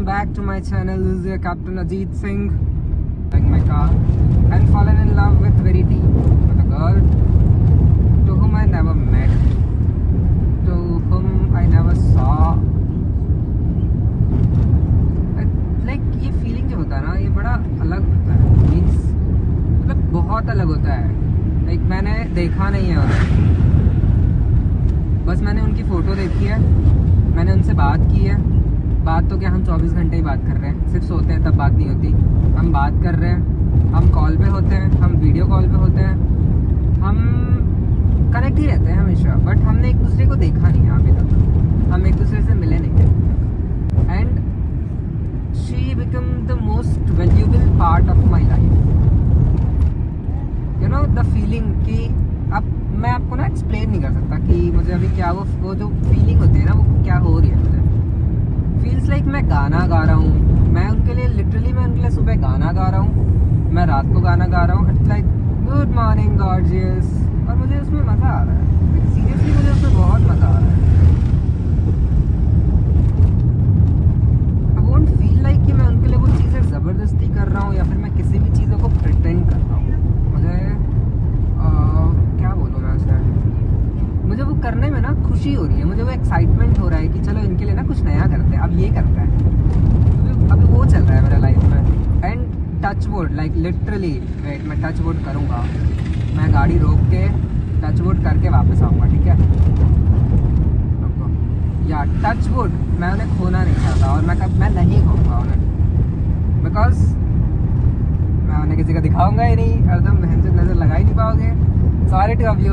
back to my channel. This is your Captain Ajit Singh. Like my car, and fallen in love with very deep with a girl to whom I never met, to whom I never saw. Like ये feeling जो होता है ना, ये बड़ा अलग होता है. Means मतलब बहुत अलग होता है. Like मैंने देखा नहीं है उन्हें, बस मैंने उनकी फ़ोटो देखी है, मैंने उनसे बात की है. बात तो क्या, हम 24 घंटे ही बात कर रहे हैं. सिर्फ सोते हैं तब बात नहीं होती. हम बात कर रहे हैं, हम कॉल पे होते हैं, हम वीडियो कॉल पे होते हैं, हम कनेक्ट ही रहते हैं हमेशा. बट हमने एक दूसरे को देखा नहीं है अभी तक, हम एक दूसरे से मिले नहीं हैं. And she become the most valuable part of my life. You know the feeling कि अब मैं आपको ना एक्सप्लेन नहीं कर सकता कि मुझे अभी क्या वो जो फीलिंग होती है ना, वो क्या हो रही है. मुझे फील्स लाइक मैं गाना गा रहा हूँ. मैं उनके लिए लिटरली, मैं उनके लिए सुबह गाना गा रहा हूँ, मैं रात को गाना गा रहा हूँ. It's like good morning gorgeous. और मुझे उसमें मज़ा आ रहा है. सीरियसली मुझे उसमें बहुत मज़ा आ रहा है. आई वोंट फील लाइक कि मैं उनके लिए वो चीज़ें ज़बरदस्ती कर रहा हूँ या फिर मैं किसी भी चीज़ों को प्रिटेंड कर रहा हूँ. मुझे क्या बोलूँ मैं उसे, मुझे वो करने में ना खुशी हो रही है. मुझे वो एक्साइटमेंट हो रहा है कि चलो इनके लिए ना कुछ नया करते हैं. अब ये करते हैं, अभी वो चल रहा है मेरे लाइफ में. And touch wood, like literally wait, मैं टच वुड करूँगा. मैं गाड़ी रोक के टच वुड करके वापस आऊँगा, ठीक है. या टच वुड, मैं उन्हें खोना नहीं चाहता और मैं नहीं खोऊंगा उन्हें, बिकॉज मैं उन्हें किसी का दिखाऊंगा ही नहीं. एकदम बहन से नज़र लगा ही नहीं पाओगे. Sorry two of you.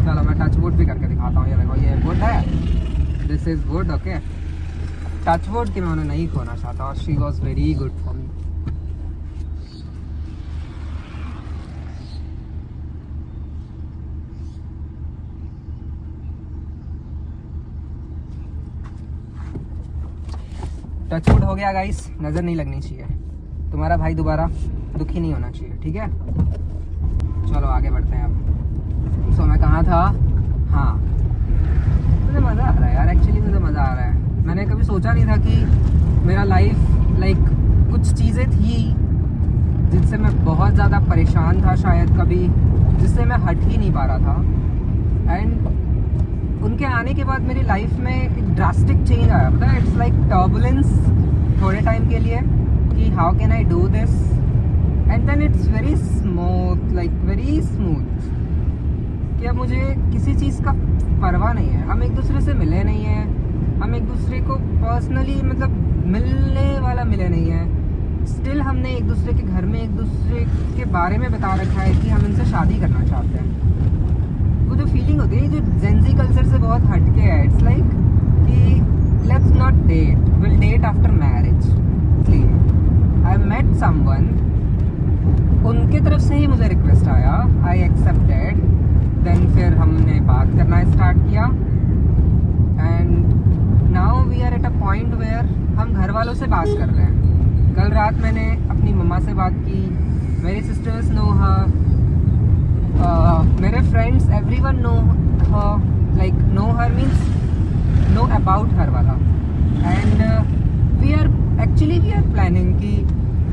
चलो मैं टच वुड भी करके दिखाता हूँ. ये देखो, ये वुड है, this is would. Okay, touch wood कि मैं उन्हें नहीं खोना चाहता. और she was very good for me. Touch wood हो गया गाइस. नज़र नहीं लगनी चाहिए. तुम्हारा भाई दोबारा दुखी नहीं होना चाहिए, ठीक है. चलो आगे बढ़ते हैं अब. सो मैं कहाँ था. हाँ, मुझे मज़ा आ रहा है यार. एक्चुअली मुझे मज़ा आ रहा है. मैंने कभी सोचा नहीं था कि मेरा लाइफ लाइक कुछ चीज़ें थी जिनसे मैं बहुत ज़्यादा परेशान था शायद कभी, जिससे मैं हट ही नहीं पा रहा था. एंड उनके आने के बाद मेरी लाइफ में एक ड्रास्टिक चेंज आया. पता है, इट्स लाइक टर्बुलेंस थोड़े टाइम के लिए कि how can I do this, and then it's very smooth, like very smooth. कि अब मुझे किसी चीज़ का परवाह नहीं है. हम एक दूसरे से मिले नहीं हैं, हम एक दूसरे को पर्सनली मतलब मिलने वाला मिले नहीं है. स्टिल हमने एक दूसरे के घर में एक दूसरे के बारे में बता रखा है कि हम इनसे शादी करना चाहते हैं. वो जो फीलिंग होती है जो जेंजी कल्चर से बहुत हटके है. इट्स लाइक कि let's not date, will date after marriage. I met someone, उनके तरफ से ही मुझे रिक्वेस्ट आया, आई एक्सेप्टेड. देन फिर हमने बात करना स्टार्ट किया. And now we are at a point where हम घर वालों से बात कर रहे हैं. कल रात मैंने अपनी मम्मा से बात की. मेरे सिस्टर्स नो हर, मेरे friends, everyone know her. Like know her means know about her वाला. एंड वी आर प्लानिंग कि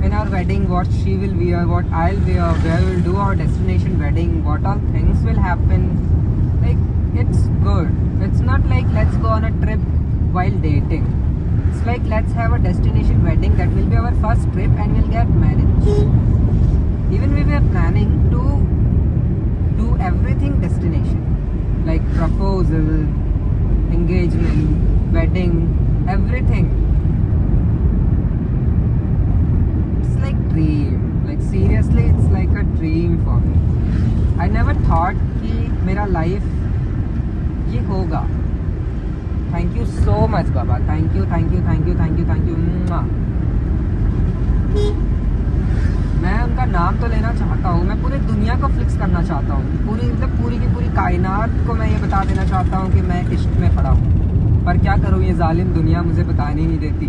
in our wedding what she will wear, what I'll wear, where we'll do our destination wedding, what all things will happen. Like it's good. It's not like let's go on a trip while dating. It's like let's have a destination wedding that will be our first trip and we'll get married. Even we were planning to do everything destination, like proposal, engagement, wedding, everything. Dream, like seriously it's like a dream for me. I never thought कि मेरा life ये होगा. Thank you so much Baba. Thank you thank you thank you thank you thank you. मैं उनका नाम तो लेना चाहता हूँ. मैं पूरी दुनिया को फ्लिक्स करना चाहता हूँ. पूरी मतलब पूरी की पूरी कायनात को मैं ये बता देना चाहता हूँ कि मैं इश्क में पड़ा हूँ. पर क्या करूँ, ये जालिम दुनिया मुझे बताने ही नहीं देती.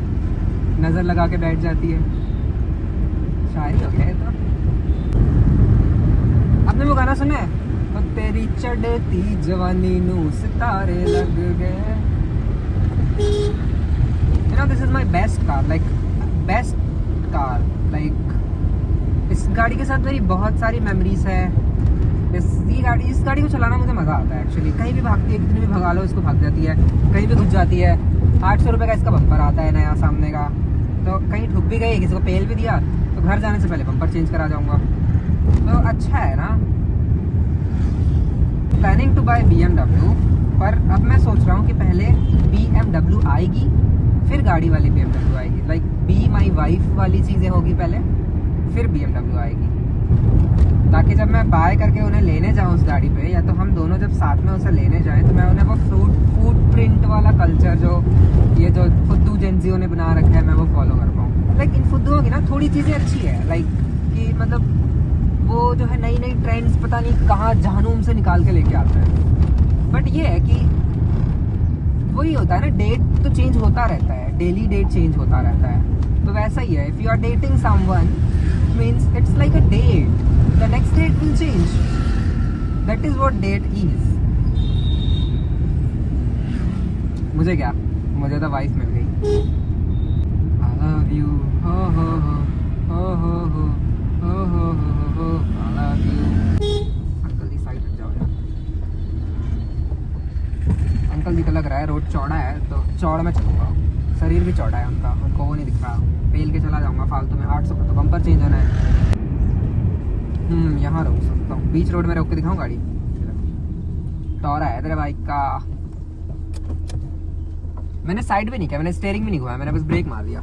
नज़र लगा के बैठ जाती है. शायरी हो गया तो. आपने वो गाना सुना है, तो तेरी चढ़ती जवानी नू सितारे लग गए. You know, this is my best car. Like best car. Like इस गाड़ी के साथ मेरी बहुत सारी मेमोरीज है। इस गाड़ी को चलाना मुझे मज़ा आता है एक्चुअली। कहीं भी भागती है, कितनी भी भगा लो इसको भाग जाती है, कहीं भी घुस जाती है। 800 रुपये का इसका बम्पर आता है नया सामने का, तो कहीं ठुक भी गई, किसी को पेल भी दिया तो घर जाने से पहले बम्पर चेंज करा जाऊँगा, तो अच्छा है ना। प्लानिंग टू बाय BMW, पर अब मैं सोच रहा हूँ कि पहले BMW आएगी फिर गाड़ी वाली BMW आएगी। लाइक बी माई वाइफ वाली चीज़ें होगी पहले, फिर BMW आएगी, ताकि जब मैं बाय करके उन्हें लेने जाऊँ उस गाड़ी पे, या तो हम दोनों जब साथ में उसे लेने जाएं, तो मैं उन्हें वो फूड प्रिंट वाला कल्चर जो फुद्दू जेंजियों ने बना रखा है, मैं वो फॉलो कर पाऊँ। लाइक इन फुद्दुओं की ना थोड़ी चीज़ें अच्छी है, लाइक कि मतलब वो जो है नई नई ट्रेंड्स पता नहीं कहाँ जहनुम से निकाल के लेके आता है। बट ये है कि वही होता है ना, डेट तो चेंज होता रहता है, डेली डेट चेंज होता रहता है। तो वैसा ही है, if you are dating someone means it's like a date, the next date will change, that is what date is. मुझे क्या, मुझे तो वाइफ मिल गई। आई लव यू, हो हो हो हो हो हो हो हो हो, I love you. Uncle ji side हट जाओ यार। अंकल जी को लग रहा है रोड चौड़ा है, तो चौड़ में चलूँगा। शरीर भी चौड़ा है उनको वो नहीं दिख रहा, पेल के चला जाऊँगा फालतू में। 800 का तो बम्पर चेंज होना है। यहाँ रोक सकता हूँ, बीच रोड में रोक के दिखाऊँ गाड़ी। टॉरा है तेरे बाइक का। मैंने साइड भी नहीं किया, मैंने स्टीयरिंग भी नहीं घुमाया, मैंने बस ब्रेक मार दिया।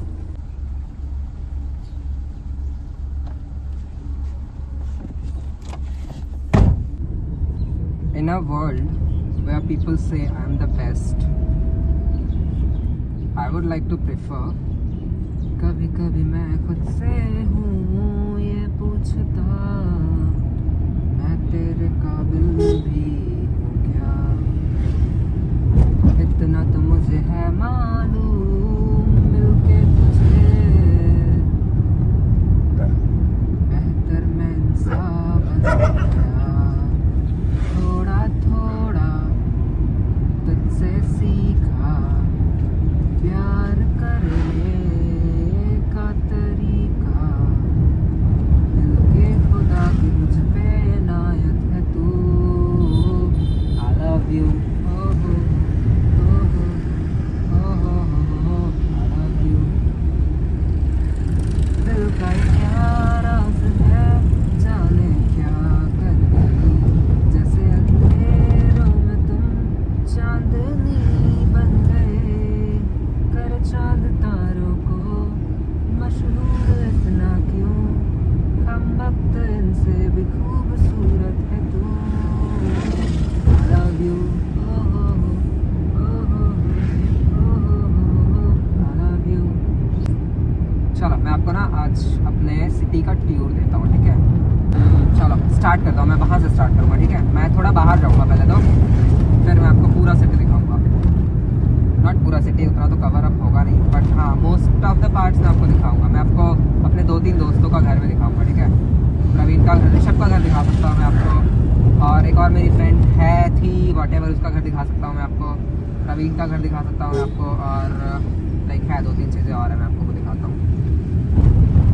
In a world where people say I'm the best, I would like to prefer, कभी कभी मैं खुद से हूँ ये पूछता, मैं तेरे काबिल भी हूँ क्या, इतना तो मुझे है मालूम, मिलके तुझे बेहतर मैं इंसान बन गया, थोड़ा थोड़ा तुझसे सीखा प्यार करने का तरीका, दिल के खुदा की मुझ पे इनायत है तू। I love you, oh oh oh oh oh oh, I love you। दिल का क्या राज है, जाने क्या कर गई, जैसे अंधेरों में तुम चांदनी बन गए, कर चांद तारों को मशहूर इतना क्यों, हम वक्त इनसे भी खूबसूरत है तू। I love you, oh oh oh oh oh oh, I love you। चलो मैं आपको ना आज अपने सिटी का टूर देता हूँ, ठीक है। चलो स्टार्ट करता हूँ, मैं वहाँ से स्टार्ट करूँगा, ठीक है। मैं थोड़ा बाहर जाऊँगा पहले तो, फिर मैं आपको पूरा सिटी दिखाऊँगा। नॉट पूरा सिटी, उतना तो कवर अप होगा नहीं, बट हाँ मोस्ट ऑफ द पार्ट्स मैं आपको दिखाऊँगा। मैं आपको अपने 2-3 दोस्तों का घर भी दिखाऊँगा, ठीक है। प्रवीण का घर, ऋषभ का घर दिखा सकता हूँ मैं आपको, और एक और मेरी फ्रेंड थी वॉटेवर, उसका घर दिखा सकता हूँ मैं आपको, प्रवीण का घर दिखा सकता हूँ मैं आपको, और लाइक है 2-3 चीज़ें और है, मैं आपको दिखाता हूँ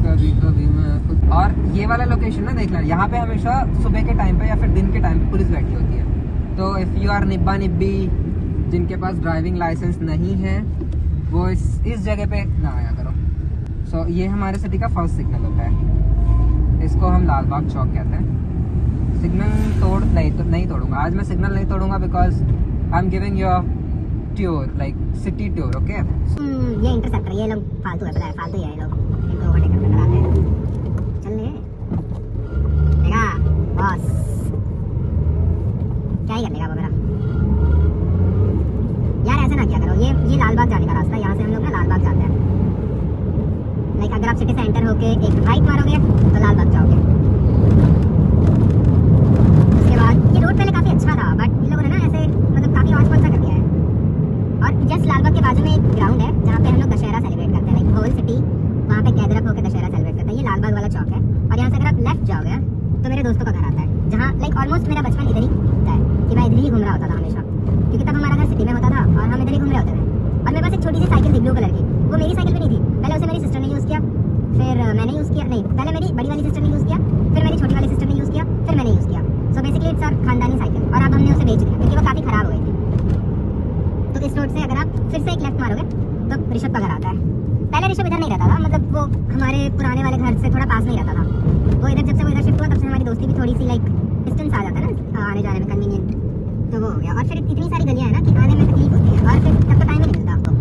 कभी कभी मैं खुद। और ये वाला लोकेशन ना देख लेना, यहाँ पे हमेशा सुबह के टाइम पे या फिर दिन के टाइम पे पुलिस बैठी होती है। तो इफ़ यू आर निब्बा निब्बी जिनके पास ड्राइविंग लाइसेंस नहीं है, वो इस जगह पे ना आया करो। सो ये हमारे सिटी का फर्स्ट सिग्नल होता है, इसको हम लाल बाग चौक कहते हैं। सिग्नल नहीं तोड़ूंगा आज मैं, सिग्नल नहीं तोड़ूंगा because I am giving you tour, like city tour, okay. ये इंटरसेप्टर, ये लोग फालतू है, पता है, फालतू ही है ये लोग, इनको ओवरटेक करके कराते हैं। चल ले देखा बॉस, क्या ही करने का वो मेरा यार, ऐसे ना किया करो। ये लाल बाग जाने का रास्ता है, यहाँ से हम लोग ना लाल बाग जाते हैं। लाइक अगर आप सिटी से एंटर होके एक राइट मारोगे तो लाल बाग जाओगे। उसके बाद ये रोड पहले काफ़ी अच्छा था, बट इन लोगों ने ना ऐसे मतलब काफ़ी ऑन कर दिया है। और जस्ट लाल बाग के बाजू में एक ग्राउंड है जहाँ पे हम लोग दशहरा सेलिब्रेट करते हैं, लाइक होल सिटी वहाँ पे गैदर अप होकर दशहरा सेलिब्रेट करते हैं। ये लाल बाग वाला चौक है, और यहाँ से अगर आप लेफ्ट जाओगे तो मेरे दोस्तों का घर आता है, जहाँ लाइक ऑलमोस्ट मेरा बचपन इधर ही होता है कि मैं इधर ही घूम रहा होता था हमेशा, क्योंकि तब हमारा घर सिटी में होता था और हम इधर ही घूम रहे होते थे। और मेरे पास एक छोटी सी साइकिल थी ब्लू कलर की, वो मेरी साइकिल भी नहीं थी, पहले उसे मेरी सिस्टर ने यूज़ किया, फिर मैंने यूज़ किया, नहीं पहले मेरी बड़ी वाली सिस्टर ने यूज़ किया, फिर मेरी छोटी वाली सिस्टर ने यूज़ किया, फिर मैंने यूज़ किया। सो बेसिकली इट्स आवर खानदानी साइकिल, और अब हमने उसे बेच दिया क्योंकि वो काफ़ी ख़राब हो गई थी। तो इस रोड से अगर आप फिर से एक लेफ्ट मारोगे तो ऋषभ का घर आता है। पहले ऋषभ इधर नहीं रहता था, मतलब वो हमारे पुराने वाले घर से थोड़ा पास नहीं रहता था। वो इधर जब से वो इधर शिफ्ट हुआ तब से हमारी दोस्ती भी थोड़ी सी लाइक डिस्टेंस आ जाता है ना आने जाने में कन्वीनियंट, तो वो हो गया। और फिर इतनी सारी गलियाँ हैं ना कि आने में तकलीफ होती है, और फिर तब तो टाइम ही नहीं मिलता आपको।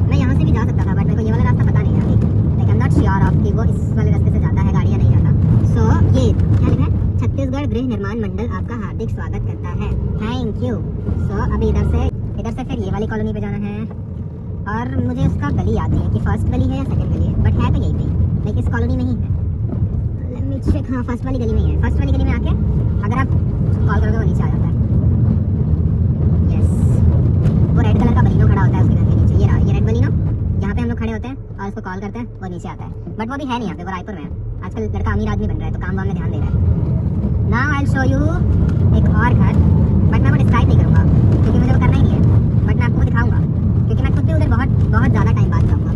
मैं यहाँ से भी जा सकता था बट मेरे को ये वाला रास्ता पता नहीं है अभी, like I am not sure of कि वो इस वाले रास्ते से जाता है गाड़ी या नहीं जाता। सो ये क्या लिखा है, छत्तीसगढ़ गृह निर्माण मंडल आपका हार्दिक स्वागत करता है, थैंक यू। सो अभी इधर से फिर ये वाली कॉलोनी पे जाना है, और मुझे उसका गली याद नहीं है कि फर्स्ट गली है या सेकंड गली है, बट है तो यही पे, लाइक इस कॉलोनी में ही है। लेट मी चेक, हाँ फर्स्ट वाली गली में ही है। फर्स्ट वाली गली में आके अगर आप कॉल करोगे वो नीचे आ जाता है। यस, वो रेड कलर का बलिनो खड़ा होता है उसके घर के नीचे, ये रहा, ये रेड बलिनो, यहाँ पे हम लोग खड़े होते हैं और उसको कॉल करते हैं, वो नीचे आता है। बट वो भी है नहीं यहाँ पे, वो रायपुर में है। आजकल लड़का अमीर आदमी बन रहा है तो काम वाम में ध्यान दे रहा है। Now I will show you एक और घर, बट मैं वो डिस्क्राइब नहीं करूँगा क्योंकि मुझे वो करना ही नहीं है, बट मैं आपको वो दिखाऊंगा क्योंकि मैं खुद भी उधर बहुत ज़्यादा टाइम बाद जाऊँगा।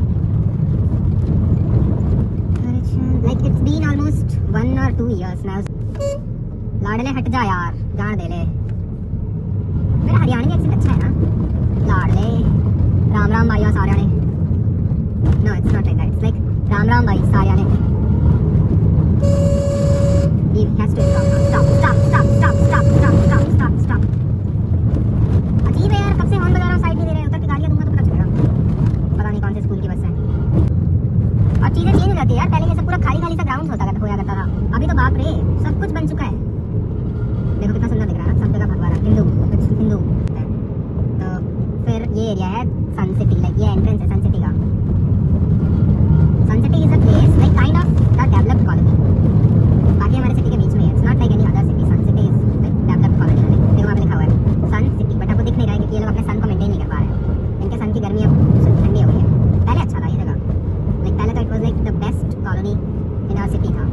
Like it's been almost 1 or 2 years मैं लाडले हट जा यार, जान दे ले। मेरा हरियाणवी एक्सेंट अच्छा है ना, लाडले राम राम भाई सारे ने, no it's not like that, it's like Ram Ram भाई सारे ने। He has to stop. अजीब है यार, कब से हॉर्न बजा रहा हूँ, साइड नहीं दे रहे, उधर की गाड़ियाँ दूंगा तो पता चलेगा। पता नहीं कौन से स्कूल की बस है। और चीज़ें चेंज हो जाती है यार, पहले ये सब पूरा खाली सा ग्राउंड होया करता था, अभी तो बाप रे सब कुछ बन चुका है। देखो कितना सुंदर दिख रहा है ना, सब जगह भगवा रहा, हिंदू। तो फिर ये एरिया है सन सिटी, लाइक ये एंट्रेंस है सन सिटी का। Sun City is a place like kind of the developed colony, बाकी हमारे सिटी के बीच में है, it's not like any other city. Sun City is like developed colony, देखो वहाँ पे लिखा हुआ है सन सिटी, बट आपको दिख नहीं रहा है क्योंकि ये लोग अपने सन को मेंटेन नहीं कर पा रहे हैं। इनके सन की गर्मी अब ठंडी हो गई है, पहले अच्छा था ये जगह, लाइक पहले तो it was like the best colony in our city था,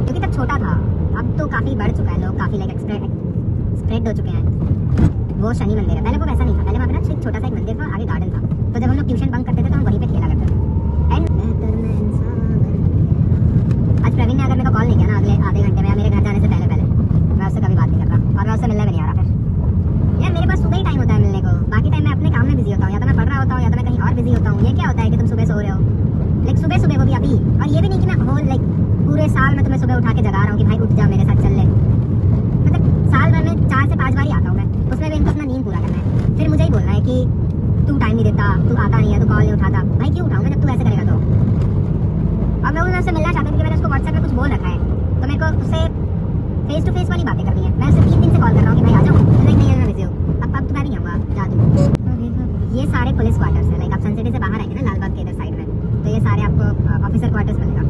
क्योंकि तब छोटा था, अब तो काफ़ी बढ़ चुका है, लोग काफ़ी लाइक स्प्रेड हो चुके हैं। वो शनि मंदिर है, पहले वो वैसा नहीं था, पहले वहाँ पे ना छोटा सा एक मंदिर था, आगे गार्डन था, तो जब हम लोग ट्यूशन बंक करते थे तो हम वहीं पे खेला करते थे। एंड आज प्रवीण ने अगर मेरे को कॉल नहीं किया ना अगले आधे घंटे में या मेरे घर जाने से पहले मैं उससे कभी बात नहीं कर रहा, और मैं उससे मिलने भी नहीं आ रहा। फिर यार मेरे पास सुबह ही टाइम होता है मिलने को, बाकी टाइम मैं अपने काम में बिजी होता हूँ, या तो मैं पढ़ रहा होता हूँ या तो मैं कहीं और बिजी होता हूँ। ये क्या होता है कि तुम सुबह सो रहे हो, लाइक सुबह वो भी अभी, और ये भी नहीं कि मैं होल लाइक पूरे साल में तुम्हें सुबह उठा के जगा रहा हूँ कि भाई उठ जा मेरे साथ चल ले, मतलब साल भर में 4 से 5 बार ही आता हूँ मैं, उसमें भी इनको अपना नींद पूरा करना है। फिर मुझे ही बोलना है कि तू टाइम नहीं देता, तू आता नहीं है, तू कॉल नहीं उठाता। भाई क्यों उठाऊंगा जब तू ऐसे करेगा तो। अब मैं उससे मिलना चाहती हूँ क्योंकि मैंने उसको व्हाट्सएप में कुछ बोल रखा है, तो मेरे को उससे फेस टू फेस वाली बातें करनी है। मैं उसे 3 दिन से कॉल कर रहा हूँ कि भाई आ जाओ, नहीं मैं बिजी हूँ। अब तो मैं भी आऊँगा, जा दूँ। ये सारे पुलिस क्वार्टर्स है, लाइक आप सन सिटी से बाहर आएंगे ना लालबाग के इधर साइड में, तो ये सारे आपको ऑफिसर क्वार्टर्स मिलेगा।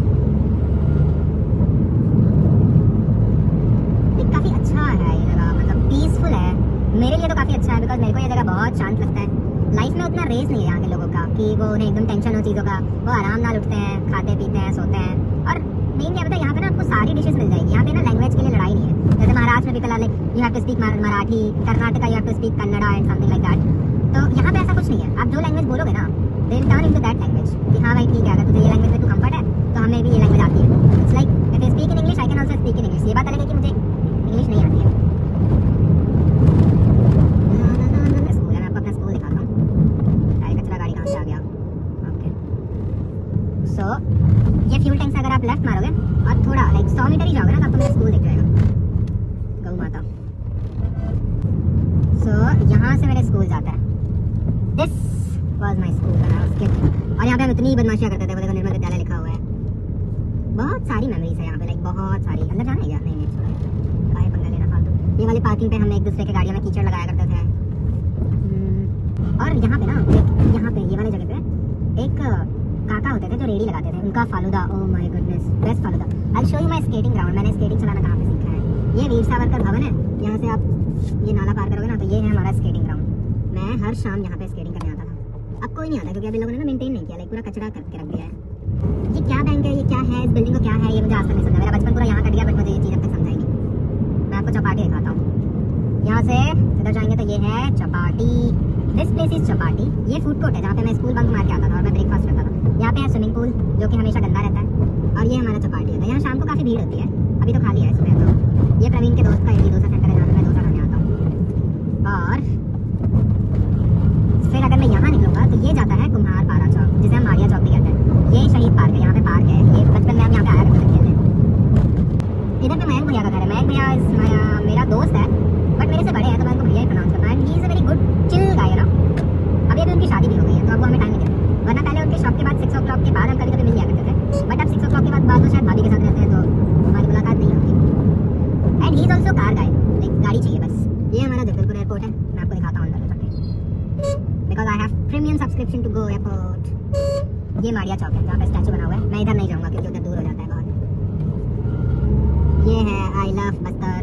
काफ़ी अच्छा है ये जगह, मतलब पीसफुल है, मेरे लिए तो काफ़ी अच्छा है बिकॉज मेरे को ये जगह बहुत शांत लगता है। लाइफ में उतना रेस नहीं है यहाँ के लोगों का कि वो उन्हें एकदम टेंशन हो चीज़ों का, वो आराम नाल उठते हैं, खाते पीते हैं, सोते हैं। और मेन क्या पता है, यहाँ पे ना आपको सारी डिशेस मिल जाएगी। यहाँ पे ना लैंग्वेज के लिए लड़ाई नहीं है, जैसे महाराष्ट्र में people like you have to speak Marathi, Karnataka you have to speak Kannada and something like that. तो यहाँ पे ऐसा कुछ नहीं है, आप जो लैंग्वेज बोलोगे ना they will turn into that language कि हाँ भाई ठीक है, अगर तुझे ये लैंग्वेज में तू कंफर्ट है तो हमें भी ये लैंग्वेज आती है। It's like if you speak in English I can also speak in English. ये बात अलग है कि मुझे इंग्लिश नहीं आती है। स्कूल है, मैं आपको अपना स्कूल दिखाता हूँ। गाड़ी कचरा गाड़ी कहाँ से आ गया। ओके सो ये फ्यूल टैंक से अगर आप लेफ्ट मारोगे और थोड़ा लाइक 100 मीटर ही जाओगे ना तो आपको मेरा स्कूल दिख जाएगा, गौ माता। सो यहाँ से मेरे स्कूल जाता है, this was my school when I was kid. और यहाँ पे हम इतनी बदमाशियाँ करते थे, वो देखो निर्मल विद्यालय लिखा हुआ है। बहुत सारी मेमोरीज है यहाँ पे, लाइक बहुत सारी। अंदर जाना है क्या? नहीं छोड़ो, काहे पंगा लेना फालतू। ये वाली पार्किंग पे हमने एक दूसरे की गाड़ियों में कीचड़ लगाया करते थे। और यहाँ पे ना यहाँ पे ये वाली जगह पे एक काका होते थे जो रेडी लगाते थे, उनका falooda, oh my goodness, best falooda. I will show you my skating ground. मैंने स्केटिंग चलाना कहाँ पे सीखा है। ये वीर सावरकर भवन है, यहाँ से आप ये नाला पार करोगे ना तो ये है हमारा स्केटिंग ग्राउंड। मैं हर शाम यहाँ पे स्केटिंग करने आता था। अब कोई नहीं आता क्योंकि अभी लोगों ने ना मेंटेन नहीं किया, लाइक पूरा कचरा करके रख दिया है। ये क्या बैंक है, ये क्या है, इस बिल्डिंग को क्या है, ये मुझे आज तक नहीं समझा। मेरा बचपन पूरा यहाँ कट गया, बट मुझे ये चीज़ अब तक समझाई नहीं। मैं आपको चौपाटी दिखाता हूँ। यहाँ से इधर जाएंगे तो ये है Chowpatty. This place is Chowpatty. ये फूड कोर्ट है जहाँ पे मैं स्कूल बंक मार के आता था और मैं ब्रेकफास्ट करता था। यहाँ पे है स्विमिंग पूल जो कि हमेशा गंदा रहता है, और ये हमारा चौपाटी होता है। यहाँ शाम को काफ़ी भीड़ होती है, अभी तो खाली है सुबह। तो ये प्रवीण के दोस्त का इडली डोसा सेंटर है जहाँ पे मैं डोसा खाने आता हूँ। और फिर अगर मैं यहाँ निकलूँगा तो ये जाता है कुम्हार पारा चौक, जिसे हम मारिया चौक भी कहते हैं। ये शहीद पार्क है, यहाँ पे पार्क है। ये बचपन में हम यहाँ पे आया करते थे खेलने। इधर पे मयंक भैया का घर है। मयंक भैया मेरा दोस्त है, बट मेरे से बड़े हैं तो मैं उनको भैया ही प्रोनाउंस करता हूँ। And he is a very good chill guy ना। अभी उनकी शादी भी हो गई है, तो अब वो हमें टाइम नहीं देते, वरना पहले उनके शॉप के बाद 6 o'clock के बाद हम कभी कभी मिल लिया करते थे। बट अब 6 o'clock के बाद तो शायद भाभी के साथ रहते हैं, तो हमारी मुलाकात नहीं होती। And he is also car guy, like गाड़ी चाहिए बस। ये हमारा जगदलपुर एयरपोर्ट है, मैं आपको दिखाता हूँ अंदर जाके, because I have premium subscription to go airport. ये मारिया चौक है जहाँ पे स्टैचू बना हुआ है। मैं इधर नहीं जाऊँगा क्योंकि उधर दूर हो जाता है बहुत। ये है आई लव बस्तर।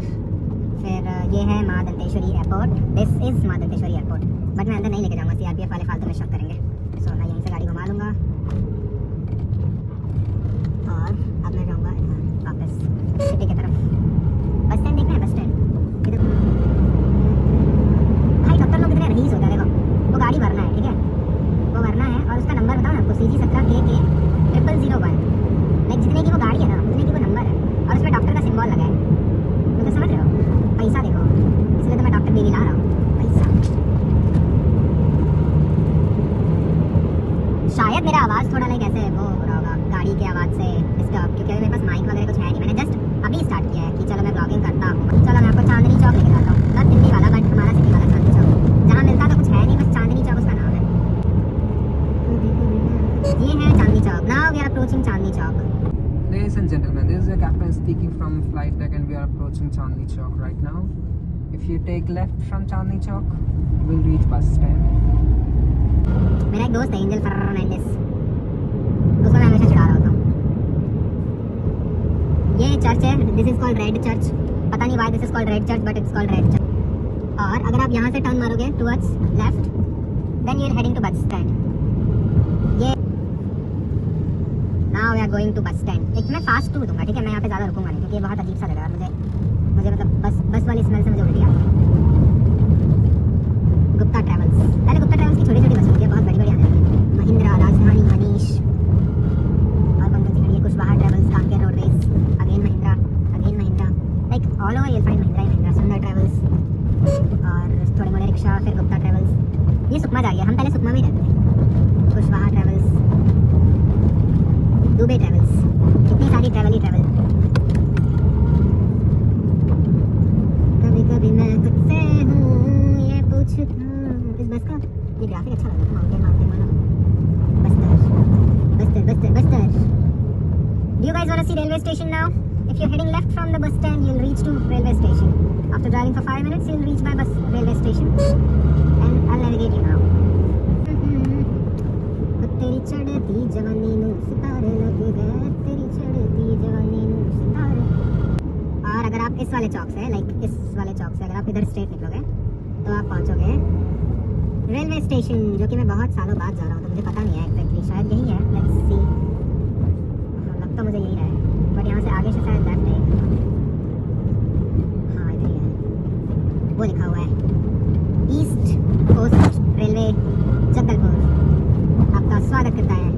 फिर ये है माँ दंतेश्वरी एयरपोर्ट। दिस इज माँ दंतेश्वरी एयरपोर्ट, बट मैं अंदर नहीं लेके जाऊँगा, CRPF वाले फालतू में शक करेंगे। सो मैं यहीं से गाड़ी घुमा लूँगा और अब मैं जाऊँगा वापस सिटी की तरफ। बस स्टैंड देखना है, बस स्टैंड इधर। भाई डॉक्टर लोग इतने रईस होता है, देखो वो गाड़ी भरना है, ठीक है, वो भरना है। और उसका नंबर बताओ ना आपको, CG17KK 0001। लाइक जितने की वो गाड़ी है ना उतने की वो नंबर है, और उसमें डॉक्टर का सिंबल लगा है। तो समझ रहे हो, पैसा देखो, इसलिए तो मैं डॉक्टर बेबी ला रहा हूँ। पैसा शायद मेरा आवाज़ थोड़ा लाइक ऐसे वो हो रहा होगा गाड़ी की आवाज़ से डिस्टर्ब, क्योंकि अभी मेरे पास माइक वगैरह कुछ है नहीं। मैंने जस्ट अभी स्टार्ट किया है कि चलो मैं ब्लॉगिंग करता हूँ। चलो मैं आपको चांदनी चौक लेके जाता हूँ, बस दिल्ली वाला, बट हमारा सिटी वाला चांदनी चौक, जहाँ मिलता तो कुछ है नहीं, बस चांदनी चौक उसका नाम है। ये है Chandni Chowk. Now we are approaching Chandni Chowk. Ladies and gentlemen, this is the captain speaking from flight deck and we are approaching Chandni Chowk right now. If you take left from Chandni Chowk, we'll reach bus stand. मेरा एक दोस्त है angel Fernandes, उसको मैं हमेशा चिढ़ा रहा होता हूँ। ये चर्च है, this is called Red Church. पता नहीं why this is called Red Church, but it's called Red Church. और अगर आप यहाँ से टर्न मारोगे towards left, then you are heading to bus stand. ये now we are going to bus stand. एक मैं फास्ट टूर दूंगा, ठीक है, मैं यहाँ पे ज़्यादा रुकूंगा नहीं, क्योंकि ये बहुत अजीब सा लग रहा है मुझे मतलब बस वाली स्मेल से मुझे उल्टी आती है। गुप्ता ट्रैवल्स, पहले गुप्ता ट्रैवल्स की छोटी छोटी बस होती है, बहुत बड़ी बड़ी आने लगी। महिंद्रा, राजधानी, मनीष, और कौन सी खड़ी है, Kushwaha Travels, Kanker Roadways, again Mahindra, like all over you'll find Mahindra ही महिंद्रा। सुंदर ट्रैवल्स और थोड़े मोड़े रिक्शा, फिर गुप्ता ट्रैवल्स। ये सुकमा जा रही है, हम पहले सुकमा में रहते थे। कुशवाहा ट्रैवल्स, दुबे ट्रैवल्स, इतनी सारी ट्रैवल ही ट्रैवल। कभी कभी मैं तुझसे हूँ ये पूछता हूँ। इस बस का ये ग्राफिक अच्छा लग रहा है, माउंटेन वाला। Bastar. Do you guys want to see railway station now? If you're heading left from the bus stand, you'll reach to railway station. After driving for 5 minutes, you'll reach by bus railway station. And I'll navigate you now. तेरी चढ़ती जवानी नू सितारे लग गए, तेरी चढ़ती जवानी नू सितारे। और अगर आप इस वाले चौक से, लाइक इस वाले चौक से अगर आप इधर स्ट्रेट निकलोगे तो आप पहुंचोगे रेलवे स्टेशन, जो कि मैं बहुत सालों बाद जा रहा हूँ, तो मुझे पता नहीं है एग्जैक्टली, शायद यही है। लेट्स सी, लग तो मुझे यही रहा है, बट यहाँ से आगे से शायद लेफ्ट है। हाँ इधर ही है, वो लिखा हुआ है ईस्ट कोस्ट रेलवे जगदलपुर। आपका स्वागत करता है